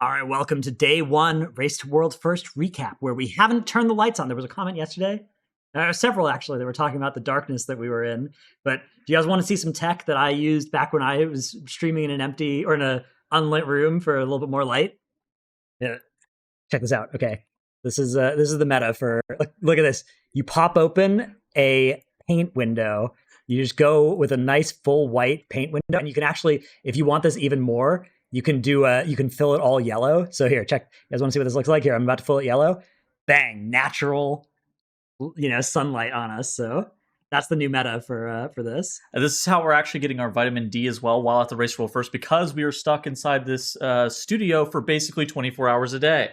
All right, welcome to day one, Race to World's First recap, where we haven't turned the lights on. There was a comment yesterday, several actually, that were talking about the darkness that we were in. But do you guys want to see some tech that I used back when I was streaming in an empty or in an unlit room for a little bit more light? Yeah, check this out. Okay, this is the meta for look at this. You pop open a paint window. You just go with a nice full white paint window, and you can actually, if you want this even more, you can fill it all yellow. So here, check. You guys want to see what this looks like? Here, I'm about to fill it yellow. Bang, natural, sunlight on us. So that's the new meta for this. And this is how we're actually getting our vitamin D as well while at the Race to World First, because we are stuck inside this studio for basically 24 hours a day.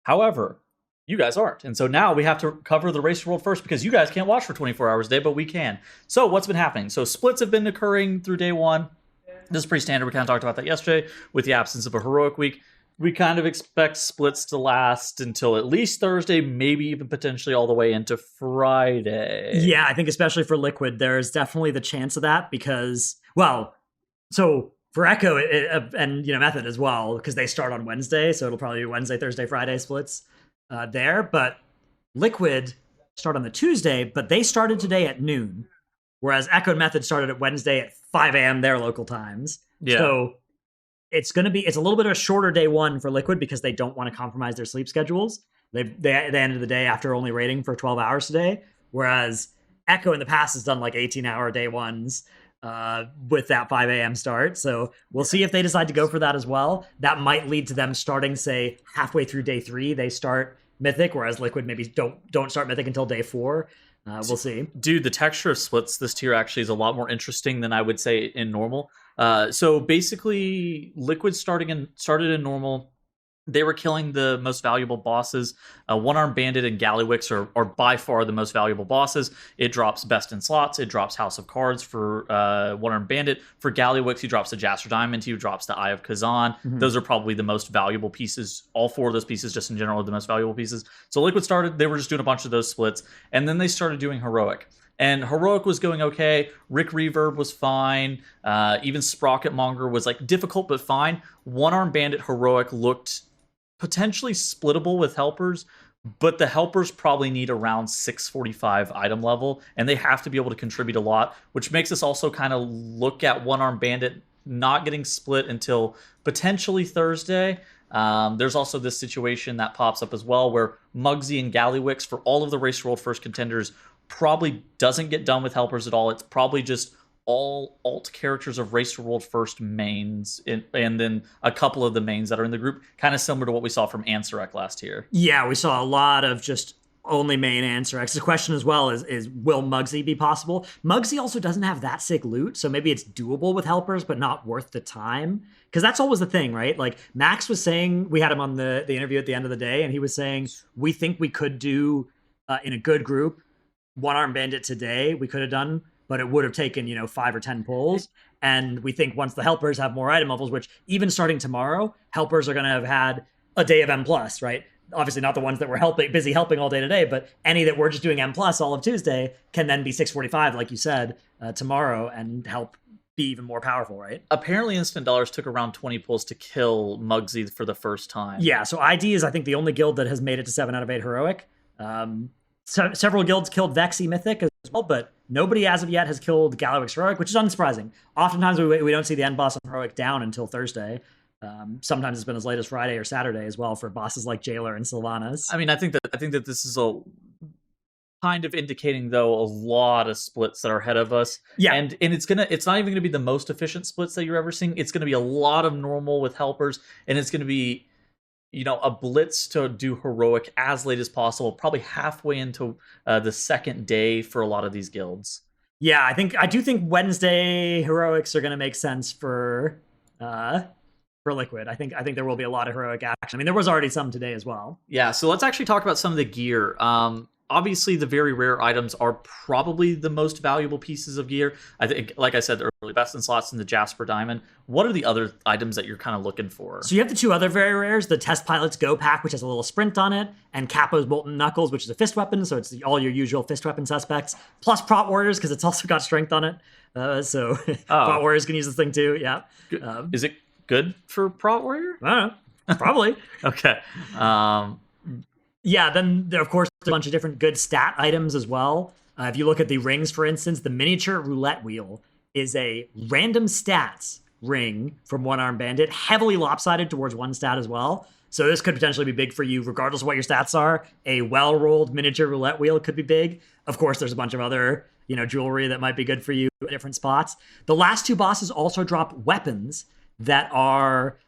However, you guys aren't. And so now we have to cover the Race to World First because you guys can't watch for 24 hours a day, but we can. So what's been happening? So splits have been occurring through day one. This is pretty standard. We kind of talked about that yesterday with the absence of a heroic week. We kind of expect splits to last until at least Thursday, maybe even potentially all the way into Friday. Yeah, I think especially for Liquid, there's definitely the chance of that because, well, so for Echo and Method as well, because they start on Wednesday, so it'll probably be Wednesday, Thursday, Friday splits there. But Liquid start on the Tuesday, but they started today at noon. Whereas Echo and Method started at Wednesday at 5 a.m. their local times. Yeah. So it's a little bit of a shorter day one for Liquid because they don't want to compromise their sleep schedules. They ended the day after only rating for 12 hours today. Whereas Echo in the past has done like 18-hour day ones with that 5 a.m. start. So we'll see if they decide to go for that as well. That might lead to them starting, say, halfway through day 3, they start Mythic, whereas Liquid maybe don't start Mythic until day 4. We'll see. Dude, the texture of splits this tier actually is a lot more interesting than I would say in normal. So basically, Liquid started in normal. They were killing the most valuable bosses. One-Armed Bandit and Gallywix are by far the most valuable bosses. It drops Best in Slots. It drops House of Cards for One-Armed Bandit. For Gallywix, he drops the Jasper Diamond. He drops the Eye of Kazan. Mm-hmm. Those are probably the most valuable pieces. All 4 of those pieces, just in general, are the most valuable pieces. So Liquid started. They were just doing a bunch of those splits. And then they started doing Heroic. And Heroic was going okay. Rick Reverb was fine. Even Sprocket Monger was like difficult but fine. One-Armed Bandit Heroic looked potentially splittable with helpers, but the helpers probably need around 645 item level, and they have to be able to contribute a lot, which makes us also kind of look at One-Armed Bandit not getting split until potentially Thursday. There's also this situation that pops up as well where Muggsy and Gallywix, for all of the Race to World First contenders, probably doesn't get done with helpers at all. It's probably just all alt characters of Race to World First mains, and then a couple of the mains that are in the group, kind of similar to what we saw from Ansurek last year. Yeah, we saw a lot of just only main Ansurek. The question as well is will Muggsy be possible? Muggsy also doesn't have that sick loot, so maybe it's doable with helpers, but not worth the time. Because that's always the thing, right? Like Max was saying, we had him on the interview at the end of the day, and he was saying, we think we could do, in a good group, One-Armed Bandit today, we could have done, but it would have taken, 5 or 10 pulls. And we think once the helpers have more item levels, which even starting tomorrow, helpers are going to have had a day of M+, right? Obviously not the ones that were busy helping all day today, but any that were just doing M+ all of Tuesday can then be 645, like you said, tomorrow, and help be even more powerful, right? Apparently Instant Dollars took around 20 pulls to kill Muggsy for the first time. Yeah, so ID is, I think, the only guild that has made it to 7 out of 8 Heroic. Several guilds killed Vexy Mythic as well, but nobody as of yet has killed Gallywix Heroic, which is unsurprising. Oftentimes we don't see the end boss on Heroic down until Thursday. Sometimes it's been as late as Friday or Saturday as well for bosses like Jailer and Sylvanas. I mean, I think that this is a kind of indicating, though, a lot of splits that are ahead of us. Yeah, and it's not even gonna be the most efficient splits that you're ever seeing. It's gonna be a lot of normal with helpers, and it's gonna be a blitz to do Heroic as late as possible, probably halfway into the second day for a lot of these guilds. Yeah, I do think Wednesday Heroics are going to make sense for Liquid. I think there will be a lot of Heroic action. I mean, there was already some today as well. Yeah, so let's actually talk about some of the gear. Obviously, the very rare items are probably the most valuable pieces of gear. I think, like I said earlier, Best in Slots and the Jasper Diamond. What are the other items that you're kind of looking for? So you have the 2 other very rares, the Test Pilot's Go Pack, which has a little sprint on it, and Capo's Molten Knuckles, which is a fist weapon, so it's all your usual fist weapon suspects, plus Prot Warriors, because it's also got strength on it. Prot Warriors can use this thing too, yeah. Is it good for Prot Warrior? I don't know. Probably. Okay. Yeah, then there, of course, there's a bunch of different good stat items as well. If you look at the rings, for instance, the miniature roulette wheel is a random stats ring from One Arm Bandit, heavily lopsided towards one stat as well. So this could potentially be big for you, regardless of what your stats are. A well-rolled miniature roulette wheel could be big. Of course, there's a bunch of other, jewelry that might be good for you at different spots. The last two bosses also drop weapons that are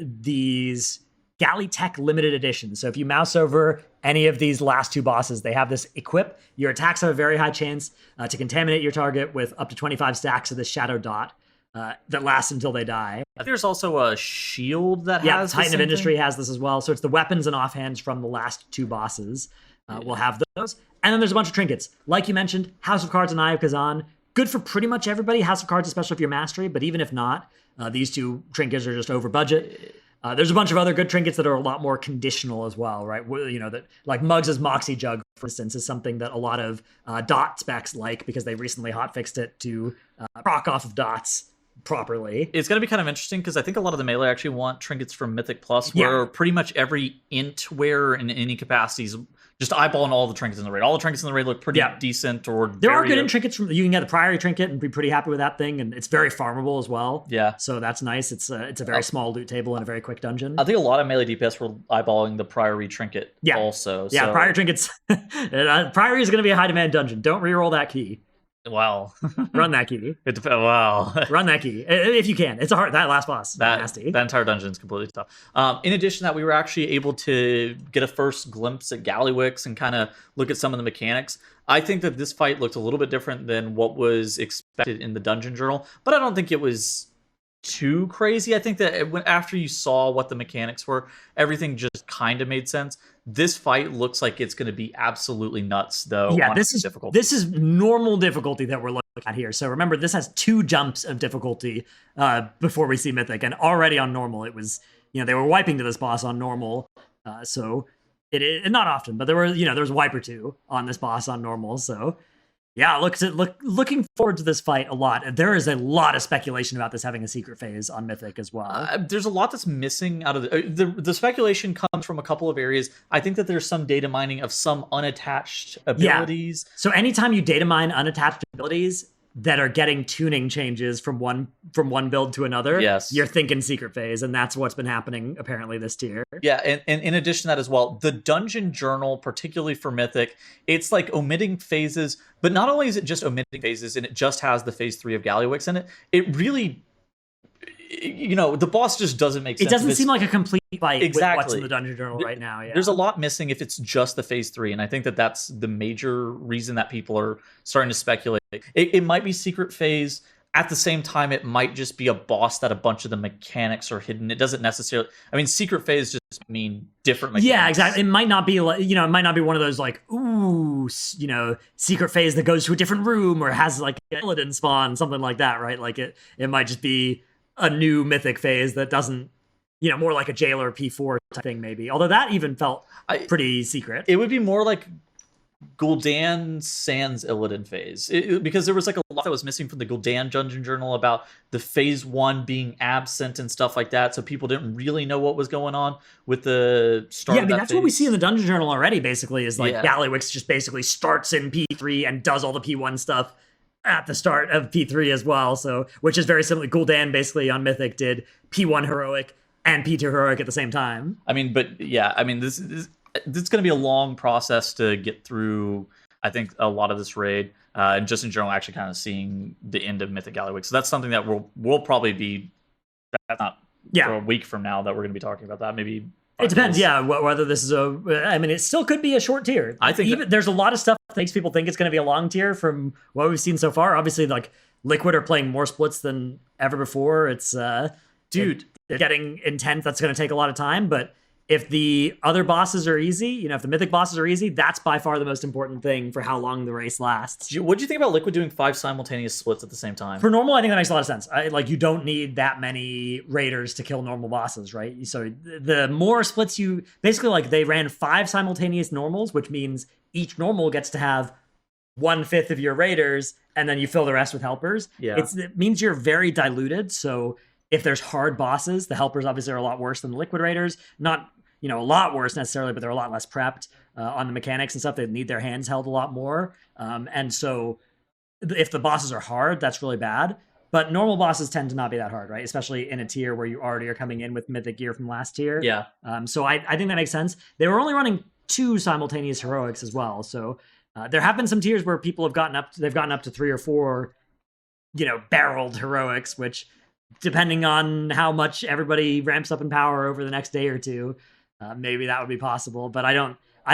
these Gallywix limited editions. So if you mouse over any of these last two bosses, they have this equip. Your attacks have a very high chance to contaminate your target with up to 25 stacks of this shadow dot that lasts until they die. I think there's also a shield that Yeah, has Titan the of same Industry thing. has this as well. So it's the weapons and offhands from the last two bosses. We'll have those. And then there's a bunch of trinkets. Like you mentioned, House of Cards and Eye of Kazan. Good for pretty much everybody. House of Cards, especially if you're mastery, but even if not, these two trinkets are just over budget. There's a bunch of other good trinkets that are a lot more conditional as well, right? That like Muggs' Moxie Jug, for instance, is something that a lot of dot specs like because they recently hotfixed it to proc off of dots properly. It's going to be kind of interesting because I think a lot of the melee actually want trinkets from Mythic Plus, where pretty much every int wearer in any capacity is just eyeballing all the trinkets in the raid. All the trinkets in the raid look pretty decent, or there are good trinkets from. You can get a Priory trinket and be pretty happy with that thing, and it's very farmable as well. Yeah, so that's nice. It's a very small loot table and a very quick dungeon. I think a lot of melee DPS were eyeballing the Priory trinket. Also, yeah, Priory trinkets. Priory is going to be a high demand dungeon. Don't reroll that key. Wow. Run that key. Wow. Run that key if you can. It's that last boss. Nasty. That entire dungeon is completely tough. In addition to that, we were actually able to get a first glimpse at Gallywix and kind of look at some of the mechanics. I think that this fight looked a little bit different than what was expected in the dungeon journal, but I don't think it was too crazy. I think that after you saw what the mechanics were, everything just kind of made sense. This fight looks like it's going to be absolutely nuts, though. Yeah, this is normal difficulty that we're looking at here. So remember, this has 2 jumps of difficulty before we see Mythic, and already on normal, it was they were wiping to this boss on normal. So it not often, but there were there was a wipe or 2 on this boss on normal. So. Yeah, looking forward to this fight a lot. There is a lot of speculation about this having a secret phase on Mythic as well. There's a lot that's missing out of the speculation comes from a couple of areas. I think that there's some data mining of some unattached abilities. Yeah. So anytime you data mine unattached abilities that are getting tuning changes from one build to another, you're thinking secret phase, and that's what's been happening apparently this tier. Yeah, and in addition to that as well, the dungeon journal, particularly for Mythic, it's like omitting phases, but not only is it just omitting phases and it just has the phase 3 of Gallywix in it, it really, the boss just doesn't make sense. It doesn't seem like a complete fight with what's in the dungeon journal right now. Yeah. There's a lot missing if it's just the phase 3, and I think that that's the major reason that people are starting to speculate. It might be secret phase. At the same time, it might just be a boss that a bunch of the mechanics are hidden. It doesn't necessarily. I mean, secret phase just mean different mechanics. Yeah, exactly. It might not be like it might not be one of those like secret phase that goes to a different room or has like an Illidan spawn, something like that, right? Like it might just be a new Mythic phase that doesn't. More like a jailer P4 type thing, maybe. Although that even felt pretty secret. It would be more like Gul'dan sans Illidan phase, because there was like a lot that was missing from the Gul'dan dungeon journal about the phase 1 being absent and stuff like that, so people didn't really know what was going on with the start. Yeah, that's phase. What we see in the dungeon journal already. Basically, is like Gallywix just basically starts in P3 and does all the P1 stuff at the start of P3 as well. So, which is very similar. Gul'dan basically on Mythic did P1 heroic and P2 heroic at the same time. I mean, but yeah, I mean this is going to be a long process to get through. I think a lot of this raid, and just in general, actually kind of seeing the end of Mythic Gallywix. So that's something that we'll probably be. That's not for a week from now that we're going to be talking about that. Maybe it depends. Yeah, whether this is I mean, it still could be a short tier. I think there's a lot of stuff that makes people think it's going to be a long tier from what we've seen so far. Obviously, like Liquid are playing more splits than ever before. It's getting intense. That's going to take a lot of time, but. If the other bosses are easy, if the Mythic bosses are easy, that's by far the most important thing for how long the race lasts. What do you think about Liquid doing 5 simultaneous splits at the same time? For normal, I think that makes a lot of sense. You don't need that many raiders to kill normal bosses, right? So the more splits basically they ran 5 simultaneous normals, which means each normal gets to have 1/5 of your raiders, and then you fill the rest with helpers. Yeah. It means you're very diluted, so if there's hard bosses, the helpers obviously are a lot worse than the liquid raiders. Not, a lot worse necessarily, but they're a lot less prepped on the mechanics and stuff. They need their hands held a lot more. And so if the bosses are hard, that's really bad. But normal bosses tend to not be that hard, right? Especially in a tier where you already are coming in with mythic gear from last tier. Yeah. So I think that makes sense. They were only running 2 simultaneous heroics as well. So there have been some tiers where people have gotten up to 3 or 4, barreled heroics, which, depending on how much everybody ramps up in power over the next day or two, maybe that would be possible. But I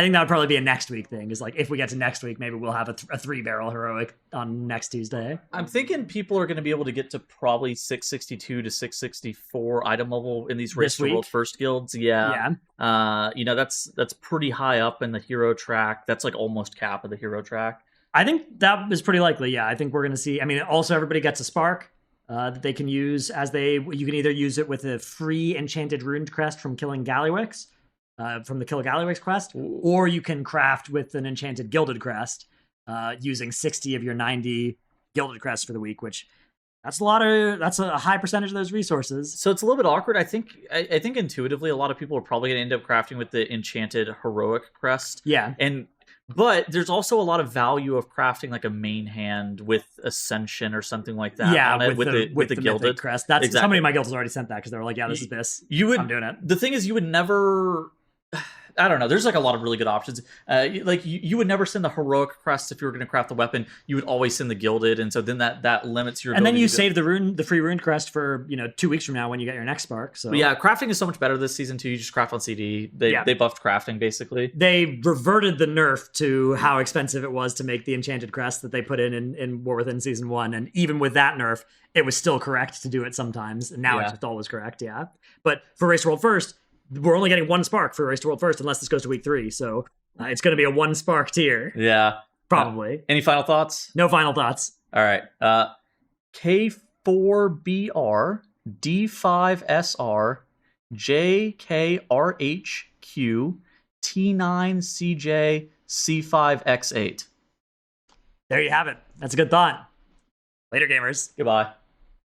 think that would probably be a next week thing. Is like, if we get to next week, maybe we'll have a 3-barrel heroic on next Tuesday. I'm thinking people are going to be able to get to probably 662 to 664 item level in these Race to World First guilds. Yeah. That's pretty high up in the hero track. That's like almost cap of the hero track. I think that is pretty likely. Yeah, I think we're going to see. I mean, also everybody gets a spark that they can use you can either use it with a free enchanted runed crest from killing Gallywix, from the Kill Gallywix quest, or you can craft with an enchanted gilded crest, using 60 of your 90 gilded crests for the week, which that's a high percentage of those resources. So it's a little bit awkward. I think intuitively a lot of people are probably going to end up crafting with the enchanted heroic crest. Yeah. But there's also a lot of value of crafting like a main hand with Ascension or something like that. Yeah, with the gilded crest. That's exactly. Somebody in my guild has already sent that because they were like, "Yeah, this is this." I'm doing it. The thing is, you would never. I don't know. There's like a lot of really good options. You would never send the heroic crest if you were going to craft the weapon. You would always send the gilded, and so then that limits your. And then you save the free rune crest for 2 weeks from now when you get your next spark. So but yeah, crafting is so much better this season too. You just craft on CD. They buffed crafting basically. They reverted the nerf to how expensive it was to make the enchanted crest that they put in War Within Season 1, and even with that nerf, it was still correct to do it sometimes. And now it's just always correct. Yeah, but for Race to World First, we're only getting 1 spark for Race to World First unless this goes to week 3. So it's going to be a 1 spark tier. Yeah. Probably. Any final thoughts? No final thoughts. All right. K4BR, D5SR, JKRHQ, T9CJ, C5X8. There you have it. That's a good thought. Later, gamers. Goodbye.